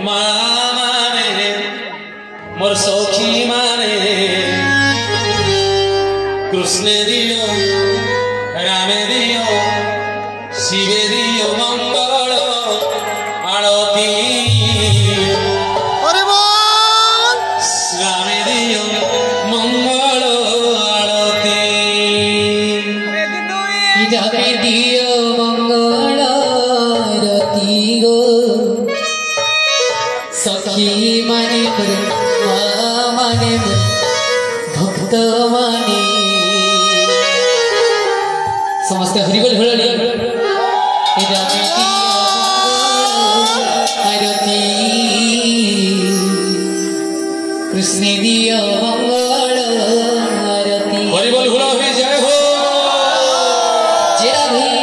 माने मोर सखी माने कृष्ण दियो राम दियो शिव दियो मंगल आरती राम दियो मंगल आरती राम दियो मंगल आरती गो सखी माने माने भक्त माने समस्त हरिबोल हरणी राम दियो आरती कृष्ण दियो मंगल आरती हरिबोल हरणी जय हो जय भाई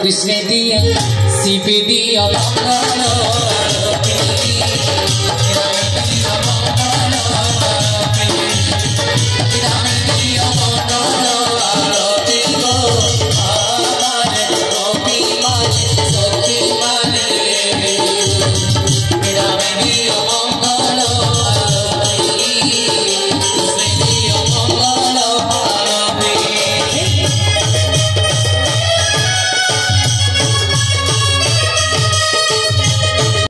कृष्ण दिया शिव दिया